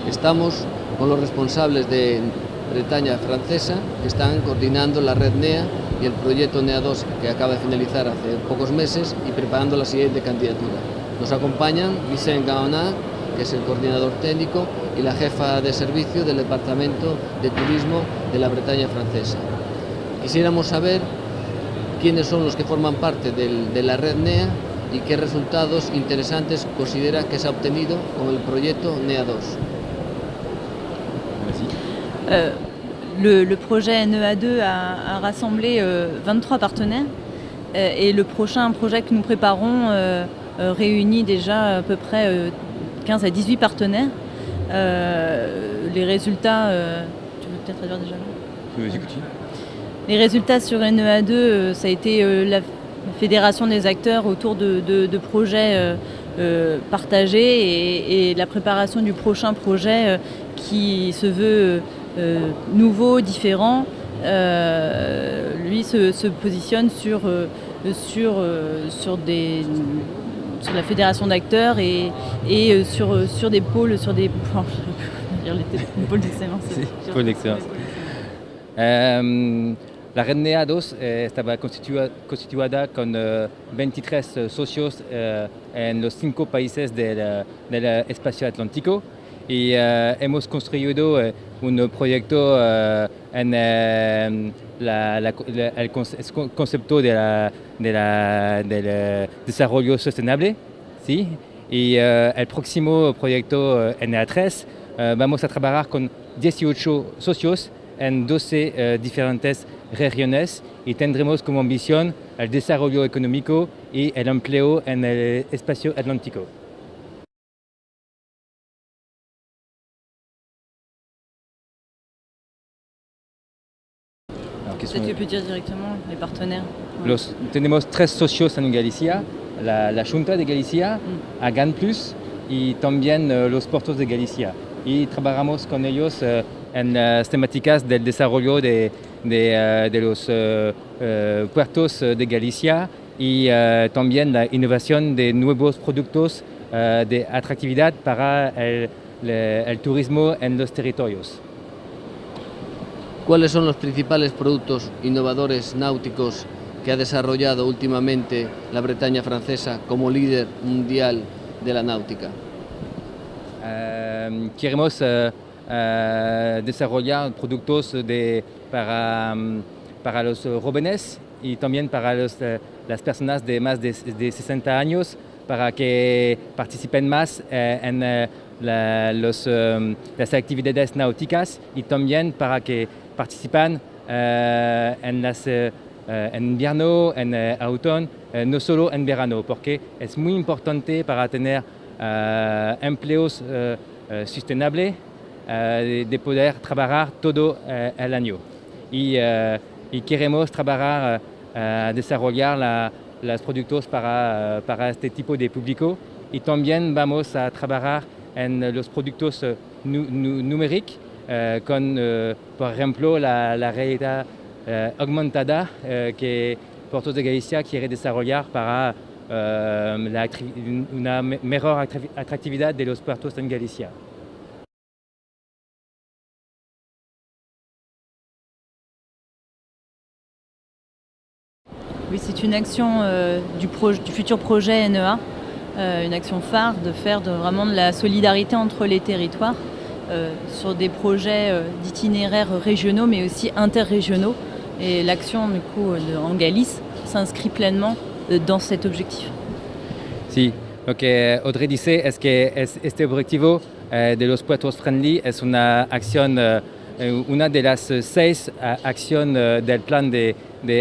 Estamos con los responsables de Bretaña Francesa, que están coordinando la red NEA y el proyecto NEA 2, que acaba de finalizar hace pocos meses, y preparando la siguiente candidatura. Nos acompañan Vicent Gaona, que es el coordinador técnico, y la jefa de servicio del Departamento de Turismo de la Bretaña Francesa. Quisiéramos saber quiénes son los que forman parte de la red NEA y qué resultados interesantes considera que se ha obtenido con el proyecto NEA 2. Le projet NEA2 a rassemblé 23 partenaires et le prochain projet que nous préparons réunit déjà à peu près 15 à 18 partenaires. Les résultats, tu veux peut-être traduire déjà là ? Les résultats sur NEA2, ça a été la fédération des acteurs autour de projets partagés et la préparation du prochain projet qui se veut nouveau, différent. Lui se positionne sur la fédération d'acteurs et sur des pôles, les pôles d'excellence. Sí, pôles d'excellence. La red NEA 2 estaba constituida con 23 socios en los 5 países del espacio atlántico y hemos construido un proyecto en el concepto del desarrollo sostenible, ¿sí? Y el próximo proyecto NEA 3 vamos a trabajar con 18 socios en 12 diferentes regiones y tendremos como ambición el desarrollo económico y el empleo en el espacio atlántico. Peut-être que tu peux dire directement les partenaires. Tenemos 3 socios en Galicia, la Junta de Galicia, Agan Plus y también los puertos de Galicia. Y trabajamos con ellos en las temáticas del desarrollo de los puertos de Galicia y también la innovación de nuevos productos de atractividad para el turismo en los territorios. ¿Cuáles son los principales productos innovadores náuticos que ha desarrollado últimamente la Bretaña Francesa como líder mundial de la náutica? Queremos desarrollar productos para los jóvenes y también para las personas de más de 60 años para que participen más en las actividades náuticas y también para que participen en invierno, en otoño, no solo en verano, porque es muy importante para tener empleos sostenibles de poder trabajar todo el año. Y queremos trabajar, desarrollar los productos para este tipo de público y también vamos a trabajar en los productos numéricos con, por ejemplo, la realidad aumentada que Puertos de Galicia quiere desarrollar para una mejor atractividad de los puertos en Galicia. Oui, c'est une action du futur projet NEA, une action phare de faire vraiment de la solidarité entre les territoires sur des projets d'itinéraires régionaux mais aussi interrégionaux. Et l'action du coup en Galice s'inscrit pleinement dans cet objectif. Sí, lo que Audrey dice es que este objetivo de los puertos friendly es una acción, una de las 6 acciones del plan de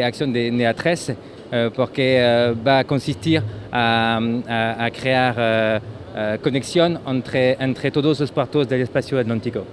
acción de NEA 3, porque va a consistir a crear conexión entre todos los puertos del espacio atlántico.